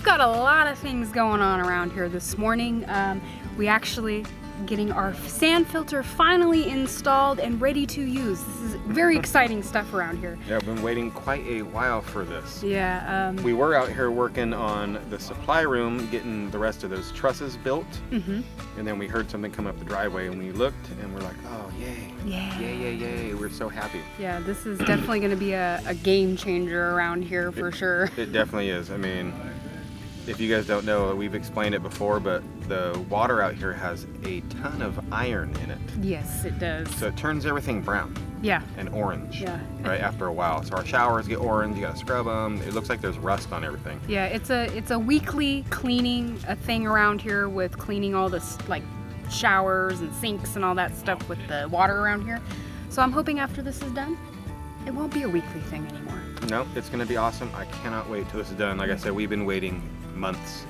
we've got a lot of things going on around here this morning. We actually getting our sand filter finally installed and ready to use. This is very exciting stuff around here. Yeah, I've been waiting quite a while for this. Yeah. We were out here working on the supply room, getting the rest of those trusses built. And then we heard something come up the driveway and we looked and we're like, oh, yay. Yeah. Yay, yay, yay. We're so happy. Yeah, this is definitely going to be a game changer around here for sure. It definitely is. I mean, if you guys don't know, we've explained it before, but the water out here has a ton of iron in it. Yes, it does. So it turns everything brown. Yeah. And orange. Yeah. Right after a while. So our showers get orange. You gotta scrub them. It looks like there's rust on everything. Yeah, it's a weekly cleaning thing around here with cleaning all this like showers and sinks and all that stuff with the water around here. So I'm hoping after this is done, it won't be a weekly thing anymore. No, it's gonna be awesome. I cannot wait till this is done. Like I said, we've been waiting months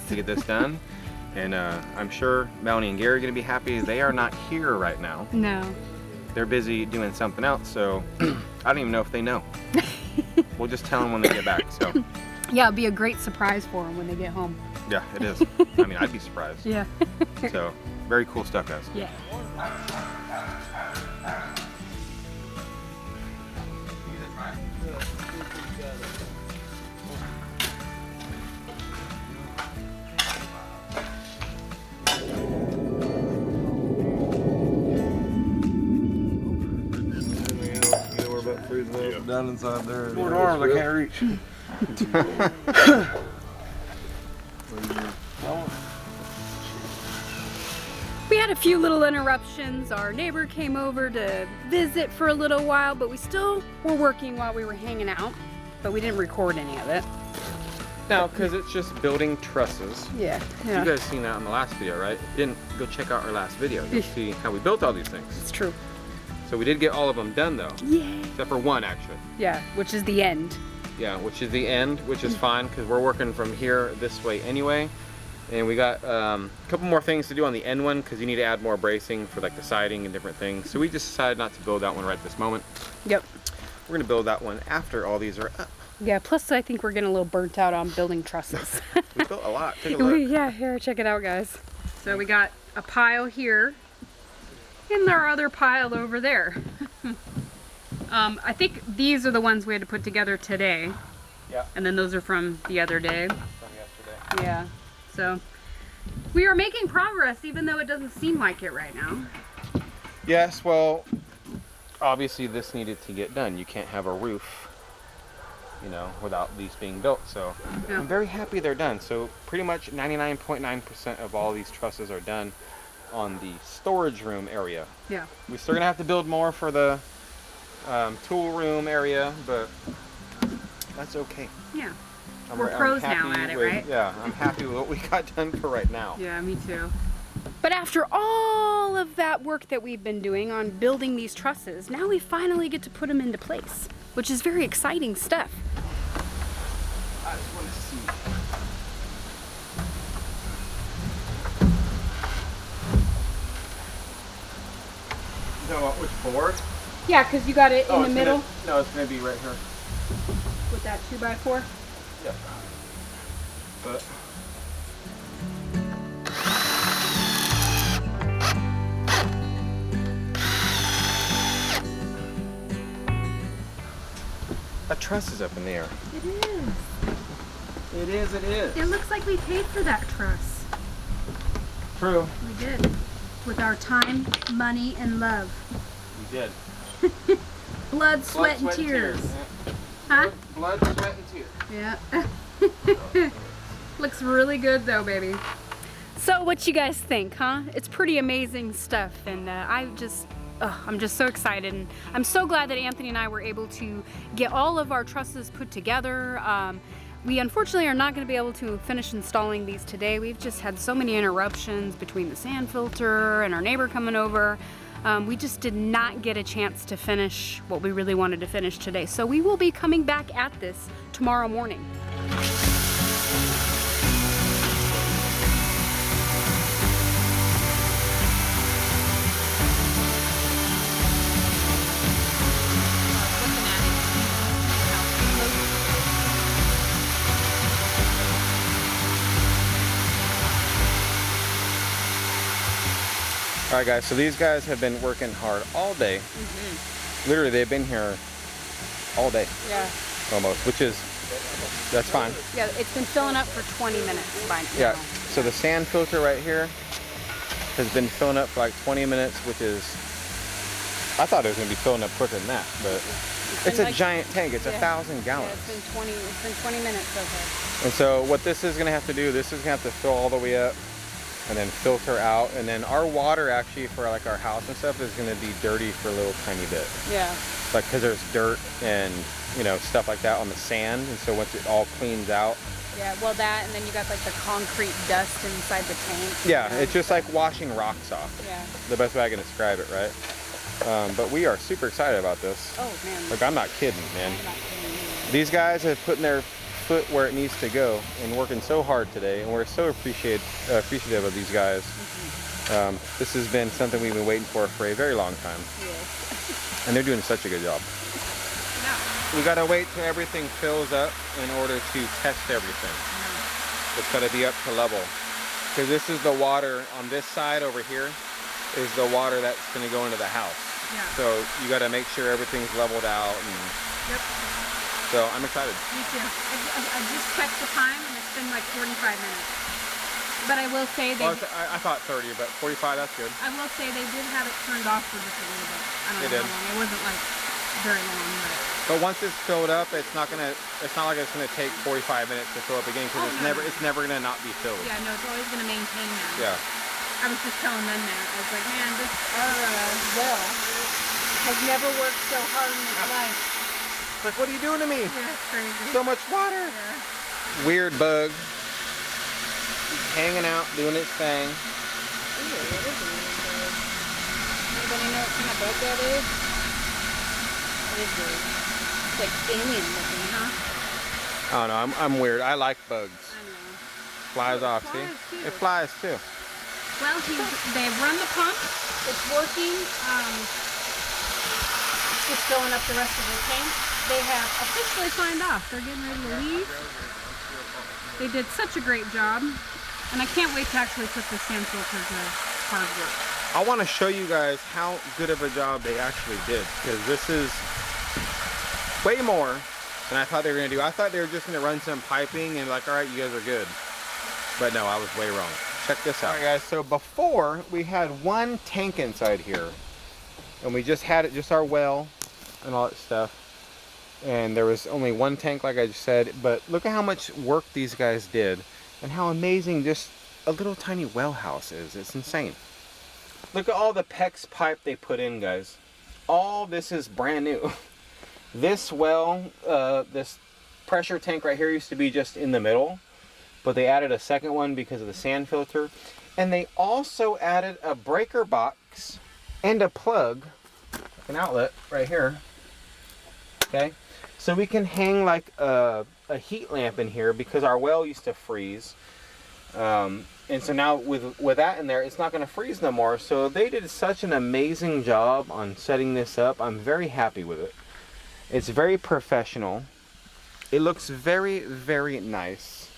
to get this done. And I'm sure Melanie and Gary are gonna be happy. They are not here right now. No. They're busy doing something else, so I don't even know if they know. We'll just tell them when they get back, so. Yeah, it'll be a great surprise for them when they get home. Yeah, it is. I mean, I'd be surprised. Yeah. So, very cool stuff, guys. Yeah. Down inside there. Short arms, I can't reach. We had a few little interruptions. Our neighbor came over to visit for a little while, but we still were working while we were hanging out, but we didn't record any of it. No, because it's just building trusses. Yeah. You guys seen that in the last video, right? Didn't go check out our last video. You'll see how we built all these things. It's true. So we did get all of them done though. Yeah. Except for one actually. Yeah, which is the end. Yeah, which is the end, which is fine because we're working from here this way anyway. And we got a couple more things to do on the end one because you need to add more bracing for like the siding and different things. So we just decided not to build that one right this moment. Yep. We're gonna build that one after all these are up. Yeah, plus I think we're getting a little burnt out on building trusses. We built a lot. Take a look. Yeah, here, check it out, guys. So we got a pile here and our other pile over there. I think these are the ones we had to put together today. Yeah. And then those are from the other day. From yesterday. Yeah. So we are making progress even though it doesn't seem like it right now. Yes, well, obviously this needed to get done. You can't have a roof, you know, without these being built. So yeah. I'm very happy they're done. So pretty much 99.9% of all these trusses are done on the storage room area. Yeah. We're still gonna have to build more for the tool room area, but that's okay. Yeah. We're pros now at it, right? Yeah, I'm happy with what we got done for right now. Yeah, me too. But after all of that work that we've been doing on building these trusses, now we finally get to put them into place, which is very exciting stuff. I just want to see. You know what, which board? Yeah, because you got it in the middle No, it's going to be right here. with that 2x4. Yep. But a truss is up in the air. It is. It is, it is. It looks like we paid for that truss. True. We did. With our time, money, and love. We did. Blood, sweat, and tears. Yeah. Huh? Blood, sweat, and tears. Yeah. Looks really good though, baby. So what you guys think, huh? It's pretty amazing stuff, and I'm just so excited, and I'm so glad that Anthony and I were able to get all of our trusses put together. We unfortunately are not going to be able to finish installing these today. We've just had so many interruptions between the sand filter and our neighbor coming over. We just did not get a chance to finish what we really wanted to finish today. So we will be coming back at this tomorrow morning. All right, guys, so these guys have been working hard all day. Literally, they've been here all day. Yeah. Almost, which is, that's fine. Yeah, it's been filling up for 20 minutes by now. Yeah, so the sand filter right here has been filling up for like 20 minutes, which is, I thought it was gonna be filling up quicker than that, but it's a giant tank. It's 1,000 gallons. Yeah, it's been 20 minutes so far. And so what this is gonna have to do, this is gonna have to fill all the way up and then filter out. And then our water actually for like our house and stuff is gonna be dirty for a little tiny bit. Yeah. Like, cause there's dirt and, you know, stuff like that on the sand. And so once it all cleans out. Yeah, well that, and then you got like the concrete dust inside the tank. Yeah, it's just like washing rocks off. Yeah. The best way I can describe it, right? But we are super excited about this. Oh man. Like, I'm not kidding, man. I'm not kidding either. These guys have put their foot where it needs to go and working so hard today, and we're so appreciative of these guys. This has been something we've been waiting for a very long time. Yes. And they're doing such a good job. We gotta wait till everything fills up in order to test everything. It's gotta be up to level. Because this is the water on this side over here is the water that's gonna go into the house. Yeah. So you gotta make sure everything's leveled out. And Yep. so I'm excited. Me too. I just checked the time and it's been like 45 minutes. But I will say they... Well, I thought 30, but 45, that's good. I will say they did have it turned off for just a little bit. I don't know how long. It wasn't like very long, but once it's filled up, it's not like it's gonna take 45 minutes to fill up again, because it's never gonna not be filled. Yeah, no, it's always gonna maintain that. Yeah. I was just telling them that. I was like, man, this well has never worked so hard in its life. Like, what are you doing to me? Yeah, it's crazy. So much water. Yeah. Weird bug. Hanging out, doing its thing. Ooh, what is a weird bug? Anybody know what kind of bug that is? It is weird. It's like alien looking, huh? I don't know, I'm weird. I like bugs. I know. Flies off, see? Too. It flies too. Well, they've run the pump. It's working. Just filling up the rest of the tank. They have officially signed off. They're getting ready to leave. They did such a great job. And I can't wait to actually put the sand filter to hard work. I want to show you guys how good of a job they actually did, because this is way more than I thought they were going to do. I thought they were just going to run some piping and like, all right, you guys are good. But no, I was way wrong. Check this out. All right, guys, so before we had one tank inside here, and we just had it, just our well and all that stuff. And there was only one tank, like I just said, but look at how much work these guys did and how amazing just a little tiny well house is. It's insane. Look at all the PEX pipe they put in, guys. All this is brand new. This well, this pressure tank right here used to be just in the middle, but they added a second one because of the sand filter. And they also added a breaker box and a plug, an outlet right here. Okay, so we can hang like a heat lamp in here because our well used to freeze. And so now with that in there, it's not going to freeze no more. So they did such an amazing job on setting this up. I'm very happy with it. It's very professional. It looks very, very nice.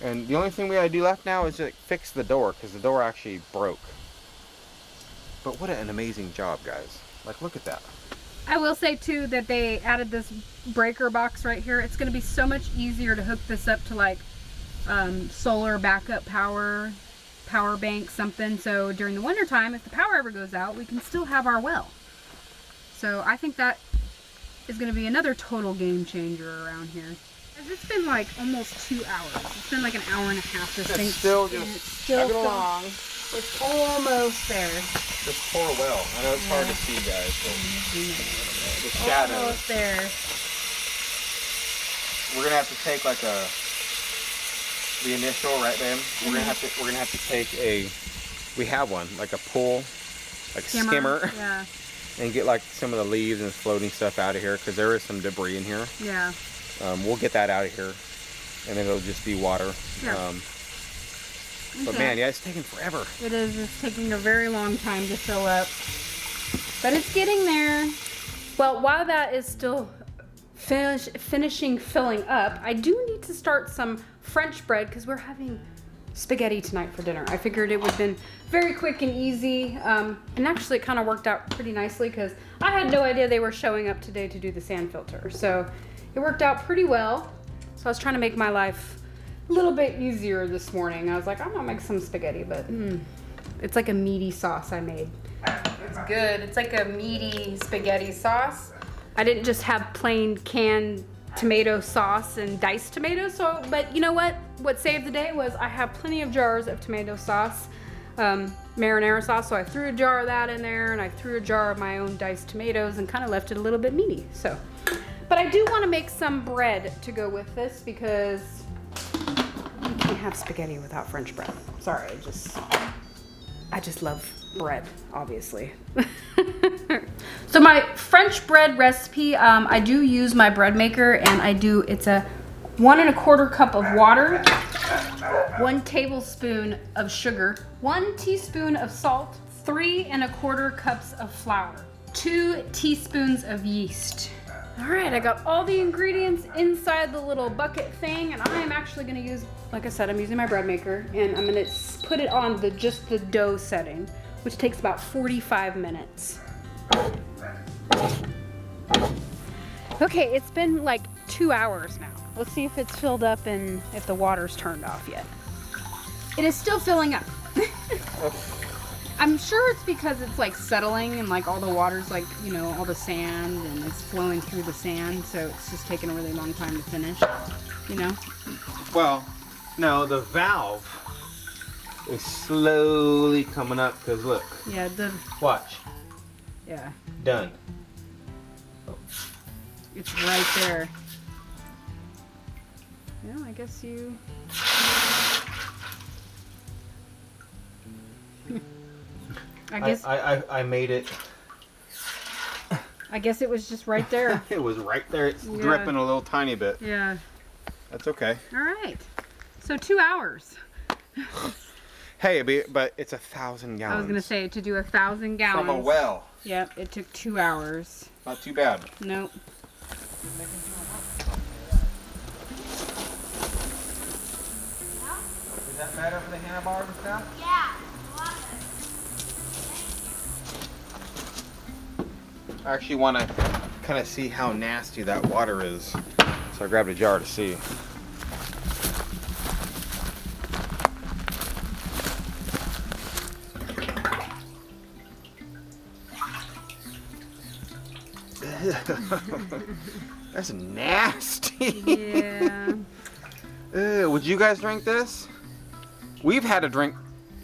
And the only thing we gotta do left now is just fix the door, because the door actually broke. But what an amazing job, guys. Like, look at that. I will say too that they added this breaker box right here. It's going to be so much easier to hook this up to like solar backup power bank, something. So during the winter time, if the power ever goes out, we can still have our well. So I think that is going to be another total game changer around here. It's been like almost 2 hours. It's been like an hour and a half. This thing still just chugging along. It's almost there. This poor well. I know it's hard to see, guys, but the shadow. Almost there. We're gonna have to take like the initial, right, babe? We're gonna have to take we have one, like a pull, like skimmer. Yeah. And get like some of the leaves and floating stuff out of here, because there is some debris in here. Yeah. We'll get that out of here, and then it'll just be water. Yeah. But man, yeah, it's taking forever. It is. It's taking a very long time to fill up, but it's getting there. Well, while that is still finishing filling up, I do need to start some French bread because we're having spaghetti tonight for dinner. I figured it would have been very quick and easy. And actually it kind of worked out pretty nicely because I had no idea they were showing up today to do the sand filter. So it worked out pretty well. So I was trying to make my life a little bit easier this morning. I was like, I'm gonna make some spaghetti, but it's like a meaty sauce I made. It's good. It's like a meaty spaghetti sauce. I didn't just have plain canned tomato sauce and diced tomatoes, but you know what? What saved the day was I have plenty of jars of tomato sauce, marinara sauce, so I threw a jar of that in there and I threw a jar of my own diced tomatoes and kind of left it a little bit meaty. So, but I do want to make some bread to go with this because you can't have spaghetti without French bread. Sorry, I just love bread, obviously. So my French bread recipe, I do use my bread maker, and it's a 1 1/4 cup of water, 1 tablespoon of sugar, 1 teaspoon of salt, 3 1/4 cups of flour, 2 teaspoons of yeast. All right, I got all the ingredients inside the little bucket thing, and I am actually gonna use, like I said, I'm using my bread maker, and I'm gonna put it on just the dough setting, which takes about 45 minutes. Okay, it's been like 2 hours now. Let's see if it's filled up and if the water's turned off yet. It is still filling up. I'm sure it's because it's like settling and like all the water's like, you know, all the sand and it's flowing through the sand, so it's just taking a really long time to finish, you know? Well, no, the valve is slowly coming up because look. Yeah, Watch. Yeah. Done. It's right there. Yeah, I guess you... I made it. I guess it was just right there. It was right there. It's dripping a little tiny bit. Yeah. That's okay. All right. So 2 hours. Hey, but it's 1,000 gallons. I was gonna say to do 1,000 gallons from a well. Yep, it took 2 hours. Not too bad. Nope. Is that better for the handlebars and stuff? Yeah. I actually want to kind of see how nasty that water is, so I grabbed a jar to see. That's nasty. Yeah. Would you guys drink this? We've had a drink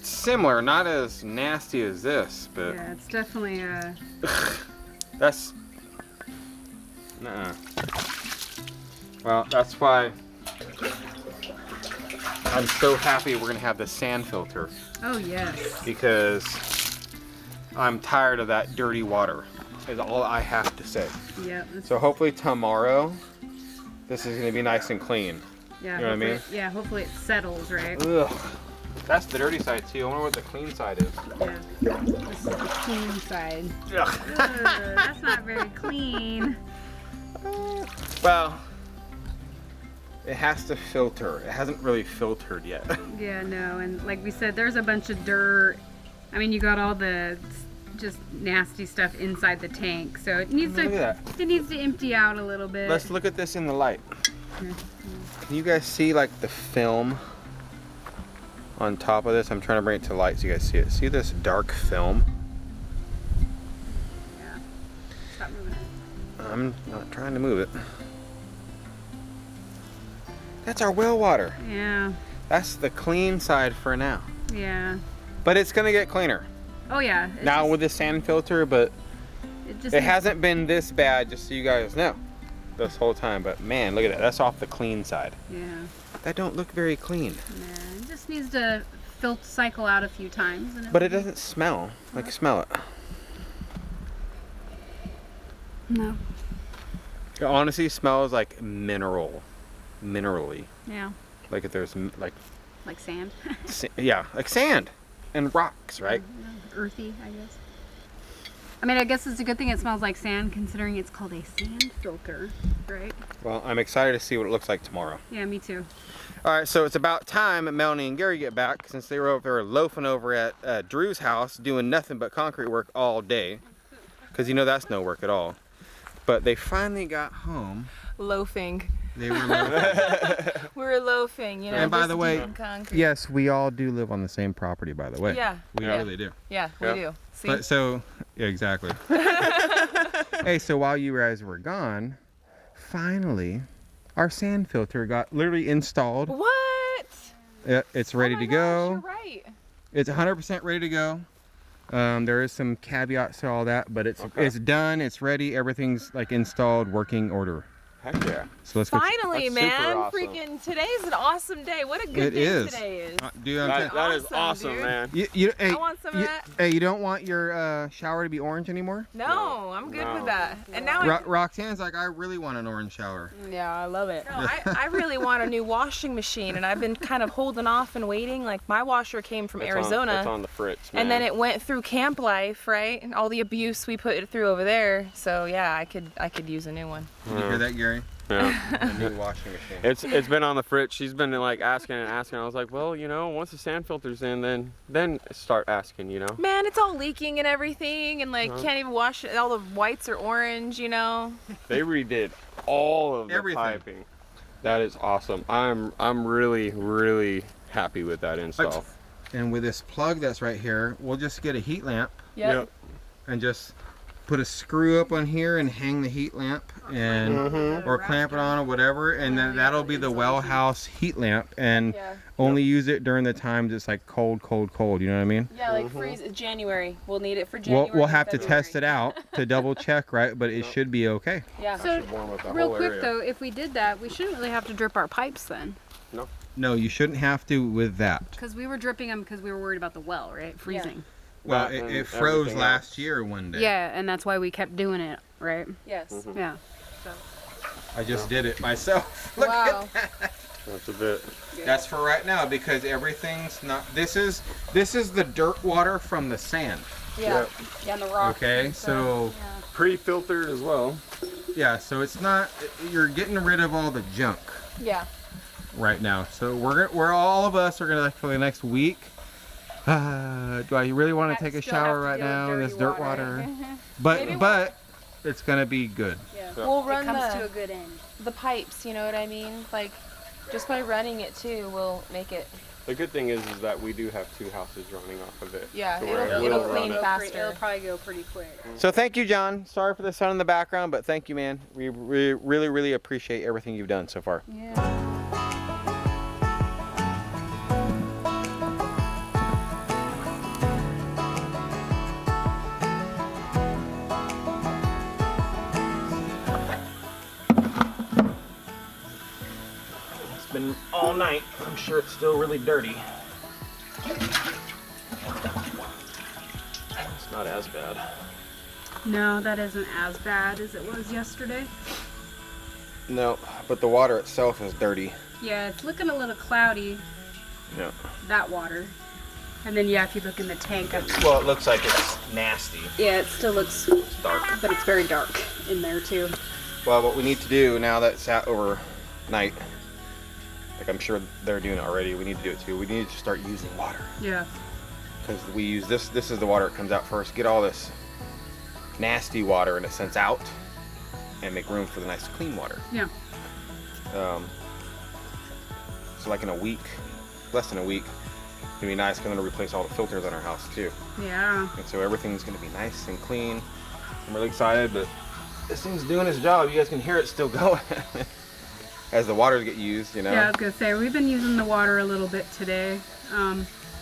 similar, not as nasty as this, but Yeah, it's definitely that's well, that's why I'm so happy we're gonna have the sand filter, oh yes. because I'm tired of that dirty water, is all I have to say. Yep. So hopefully tomorrow this is gonna be nice and clean. Yeah, You know what I mean? Yeah, hopefully it settles, right? Ugh. That's the dirty side too. I wonder what the clean side is. Yeah. This is the clean side. Ugh. Ugh, that's not very clean. Well, it has to filter. It hasn't really filtered yet. Yeah, no, and like we said, there's a bunch of dirt. I mean, you got all the just nasty stuff inside the tank, so it needs Look at that. it needs to empty out a little bit. Let's look at this in the light. Here. Can you guys see like the film on top of this? I'm trying to bring it to light so you guys see it. See this dark film? Yeah. Stop moving it. I'm not trying to move it. That's our well water. Yeah. That's the clean side for now. Yeah. But it's gonna get cleaner. Oh yeah. Now with the sand filter, but it it hasn't been this bad, just so you guys know, this whole time. But man, look at that. That's off the clean side. Yeah. That don't look very clean. Yeah. It just needs to cycle out a few times. And But it doesn't smell. Like, smell it. No. It honestly smells like minerally. Yeah. Like if there's like sand. yeah, like sand and rocks, right? Earthy, I guess. I mean, I guess it's a good thing it smells like sand, considering it's called a sand filter, right? Well, I'm excited to see what it looks like tomorrow. Yeah, me too. All right, so it's about time Melanie and Gary get back, since they were over there loafing over at Drew's house doing nothing but concrete work all day, because you know that's no work at all. But they finally got home. Loafing. They were loafing. We were loafing, you know. And by just the way, doing concrete. yes, we all do live on the same property, by the way. Yeah. We really do. Yeah, we do. See? But so, yeah, exactly. Hey, so while you guys were gone, finally, our sand filter got literally installed. What? It's ready Oh my to go. gosh, you're right. It's 100% ready to go. There is some caveats to all that, but it's done. It's ready. Everything's like installed, working order. Heck yeah. So let's go. Finally, That's super man. awesome. Freaking today's an awesome day. What a good It day is. today is. Dude, I'm That, that is Awesome, awesome, dude. man. hey, I want some of that. Hey, you don't want your shower to be orange anymore? No, I'm good No. with that. And now Roxanne's like, I really want an orange shower. yeah, I love it. No, I really want a new washing machine, and I've been kind of holding off and waiting. Like my washer came from Arizona. It's on the fritz, man. And then it went through camp life, right? And all the abuse we put it through over there. So yeah, I could use a new one. Did you hear that, Gary? Yeah. A new washing machine. It's been on the fritz. She's been like asking and asking. I was like, well, you know, once the sand filter's in, then start asking, you know. Man, it's all leaking and everything, and like can't even wash it. All the whites are orange, you know. They redid all of the Everything. piping. That is awesome. I'm really happy with that install. And with this plug that's right here, we'll just get a heat lamp Yep. and just put a screw up on here and hang the heat lamp and or clamp it on or whatever, and then that'll be the wellhouse heat lamp, and Yeah. only use it during the times it's like cold, you know what I mean? Yeah, like freeze January. We'll need it for January. We'll have to February. test it out to double check, right? But it should be okay. Yeah. So, Warm up the real whole quick area. though, if we did that, we shouldn't really have to drip our pipes then. No, you shouldn't have to with that. Because we were dripping them because we were worried about the well, right? Freezing. Well, That and it froze everything last else. year one day. Yeah, and that's why we kept doing it, right? Yes. Yeah. I just did it myself. Look Wow. at that. That's a bit. That's for right now because everything's not. This is the dirt water from the sand. Yeah. Yeah, and the rock. Okay, so Pre-filtered as well. yeah, so it's not. You're getting rid of all the junk Yeah. right now. So we're all of us are gonna like for the next week. Do I really want to take a Still have shower to right deal with now in this dirty dirt water? But it's gonna be good. Yeah. Yeah. We'll It run comes to a the good end. pipes, you know what I mean? Like just by running it too, we'll make it. The good thing is that we do have 2 houses running off of it. Yeah, So we're it'll able to clean run it. faster. It'll probably go pretty quick. So thank you, John. Sorry for the sun in the background, but thank you, man. We really appreciate everything you've done so far. Yeah. It's been all night. I'm sure it's still really dirty. It's not as bad. No, that isn't as bad as it was yesterday. No, but the water itself is dirty. Yeah, it's looking a little cloudy, Yeah. that water. And then yeah, if you look in the tank, Well, it looks like it's nasty. yeah, it still looks Dark. but it's very dark in there too. Well, what we need to do now that it's sat overnight, like I'm sure they're doing it already, we need to do it too. We need to start using water. Yeah. Because we use this is the water that comes out first. Get all this nasty water in a sense out and make room for the nice clean water. Yeah. So like in a week, less than a week, it's gonna be nice because I'm gonna replace all the filters on our house too. Yeah. And so everything's gonna be nice and clean. I'm really excited, but this thing's doing its job. You guys can hear it still going as the waters get used, you know. Yeah, I was gonna say we've been using the water a little bit today.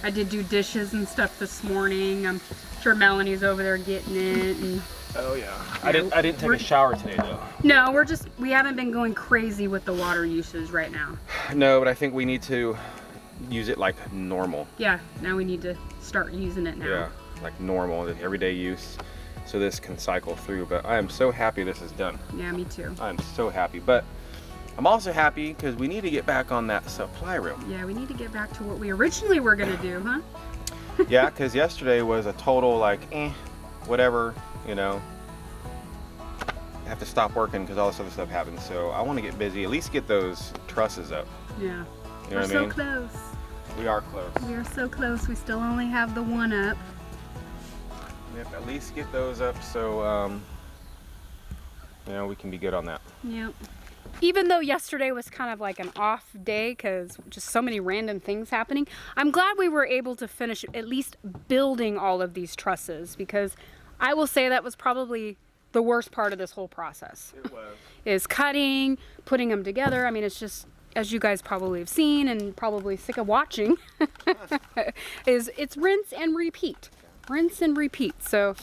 I did do dishes and stuff this morning. I'm sure Melanie's over there getting it. And Oh yeah. I didn't take a shower today though. no, we haven't been going crazy with the water usage right now. No, but I think we need to use it like normal. Yeah, now we need to start using it now. Yeah, like normal, the everyday use, so this can cycle through. But I am so happy this is done. Yeah, me too. I'm so happy. But I'm also happy because we need to get back on that supply room. Yeah, we need to get back to what we originally were gonna do, huh? Yeah, because yesterday was a total like, whatever, you know, I have to stop working because all this other stuff happens. So I want to get busy, at least get those trusses up. Yeah. You know We're what I so mean? close. We are close. We are so close. We still only have the one up. Yep, at least get those up so, you know, we can be good on that. Yep. Even though yesterday was kind of like an off day because just so many random things happening, I'm glad we were able to finish at least building all of these trusses, because I will say that was probably the worst part of this whole process. It was. Is cutting, putting them together. I mean, it's just, as you guys probably have seen and probably sick of watching, it's rinse and repeat. Rinse and repeat. So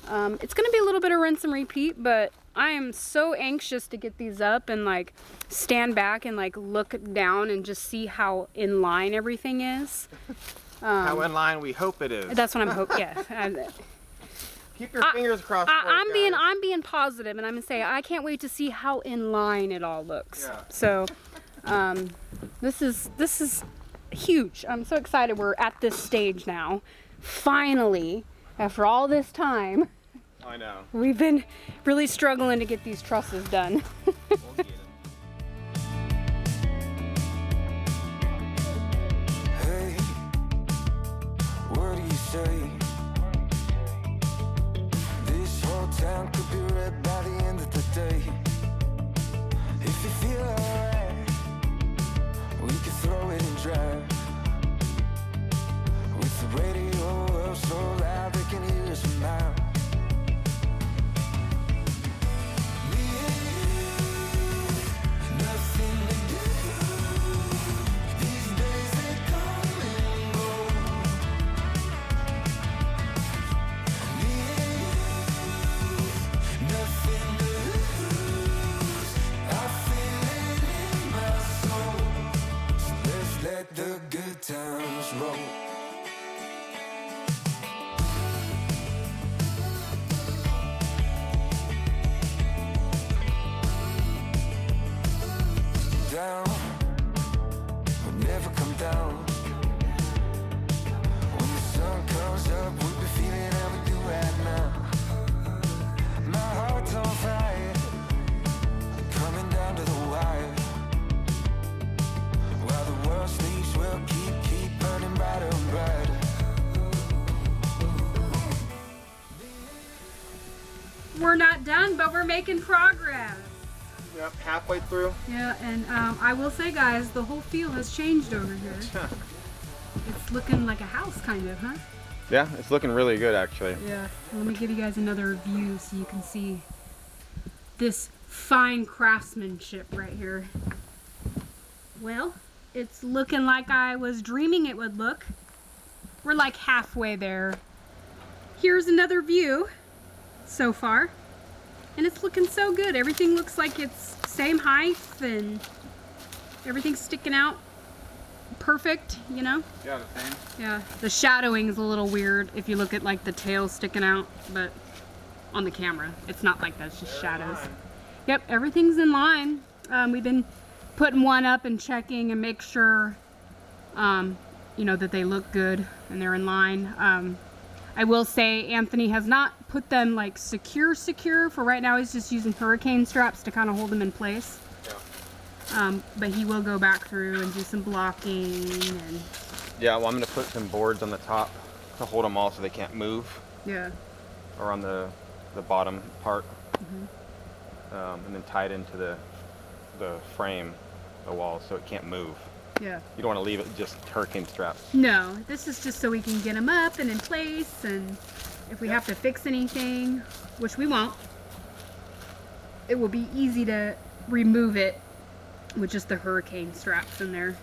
it's going to be a little bit of rinse and repeat, but I am so anxious to get these up and like stand back and like look down and just see how in line everything is. How in line we hope it is. That's what I'm hoping. Yeah. Keep your fingers crossed. for it, I'm being positive, and I'm gonna say I can't wait to see how in line it all looks. Yeah. So, this is huge. I'm so excited. We're at this stage now. Finally, after all this time, I know. we've been really struggling to get these trusses done. We'll get 'em. Hey, what do you say? This whole town could be red by the end of the day. If you feel alright, we could throw it and drive. With the radio up so loud they can hear us a mile. Me and you, nothing to do. These days they come and go. Me and you, nothing to lose. I feel it in my soul. So let's let the good times roll. Down, we'll never come down. When the sun comes up, we'll be feeling how we do right now. My heart's on fire, coming down to the wire. While the world sleeps, we'll keep burning brighter and brighter. We're not done, but we're making progress. Yep, halfway through. Yeah, and I will say, guys, the whole feel has changed over here. It's looking like a house, kind of, huh? Yeah, it's looking really good actually. Yeah. Let me give you guys another view so you can see this fine craftsmanship right here. Well, it's looking like I was dreaming it would look. We're like halfway there. Here's another view so far. And it's looking so good. Everything looks like it's same height and everything's sticking out perfect, you know? Yeah, the same. Yeah, the shadowing is a little weird if you look at like the tail sticking out, but on the camera, it's not like that, it's just shadows. Yep, everything's in line. We've been putting one up and checking and make sure, you know, that they look good and they're in line. I will say Anthony has not put them like secure for right now. He's just using hurricane straps to kind of hold them in place. Yeah. But he will go back through and do some blocking and Yeah, well, I'm gonna put some boards on the top to hold them all so they can't move, yeah. or on the bottom part, and then tie it into the frame, the wall, so it can't move. Yeah. You don't want to leave it just hurricane straps. No, this is just so we can get them up and in place, and if we have to fix anything, which we won't, it will be easy to remove it with just the hurricane straps in there.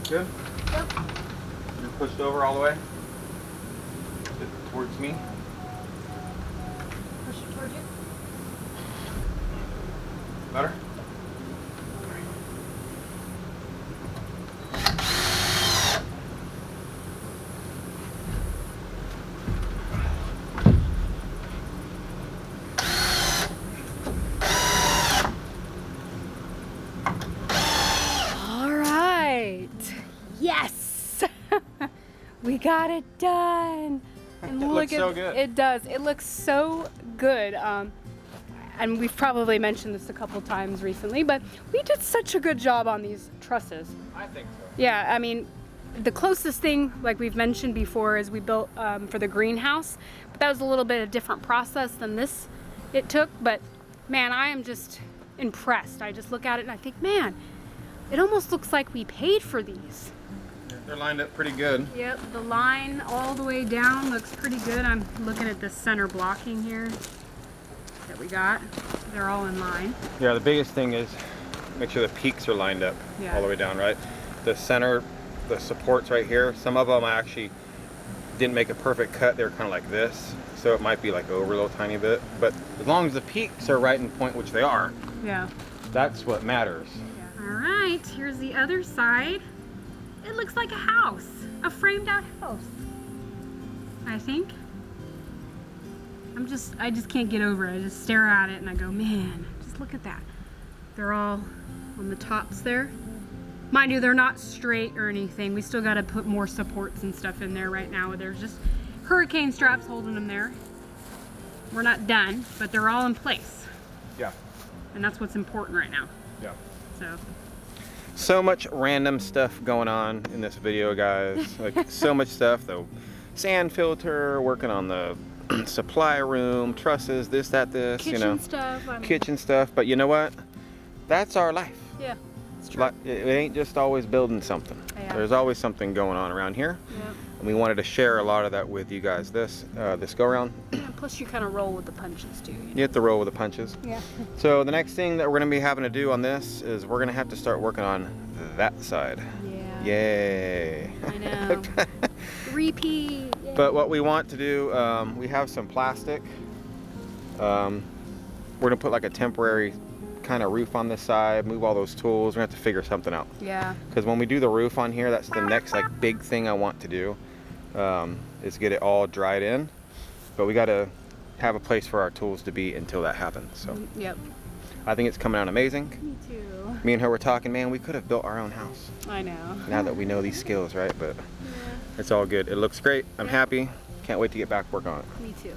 Good? Yep. You're pushed over all the way? Towards me? got it done. And It look looks at so good. it does. It looks so good. And we've probably mentioned this a couple times recently, but we did such a good job on these trusses. I think so. Yeah, I mean, the closest thing, like we've mentioned before, is we built for the greenhouse, but that was a little bit of a different process than this it took. But man, I am just impressed. I just look at it and I think, man, it almost looks like we paid for these. They're lined up pretty good. Yep, the line all the way down looks pretty good. I'm looking at the center blocking here that we got. They're all in line. Yeah, the biggest thing is make sure the peaks are lined up Yeah. all the way down, right? The center, the supports right here, some of them I actually didn't make a perfect cut. They were kind of like this, so it might be like over a little tiny bit. But as long as the peaks are right in point, which they are, Yeah. that's what matters. All right, here's the other side. It looks like a house, a framed out house, I think. I just can't get over it. I just stare at it and I go, man, just look at that. They're all on the tops there. Mind you, they're not straight or anything. We still got to put more supports and stuff in there right now. There's just hurricane straps holding them there. We're not done, but they're all in place. Yeah. And that's what's important right now. Yeah. So, much random stuff going on in this video, guys. Like so much stuff. The sand filter, working on the supply room, trusses, this, that, this, kitchen you know, stuff. I mean, kitchen stuff. But you know what? That's our life. yeah, it's true. It ain't just always building something. Yeah. There's always something going on around here. Yeah. And we wanted to share a lot of that with you guys this go around. Yeah, plus you kind of roll with the punches too. You have to roll with the punches. Yeah. So the next thing that we're going to be having to do on this is we're going to have to start working on that side. Yeah. Yay. I know. Repeat. Yay. But what we want to do, we have some plastic. We're going to put like a temporary kind of roof on this side, move all those tools. We're going to have to figure something out. Yeah. Because when we do the roof on here, that's the next like big thing I want to do, is get it all dried in. But we got to have a place for our tools to be until that happens. So Yep. I think it's coming out amazing. Me too. Me and her were talking, man, we could have built our own house I know. now that we know these skills, right? But it's all good. It looks great. I'm happy. Can't wait to get back work on it. Me too.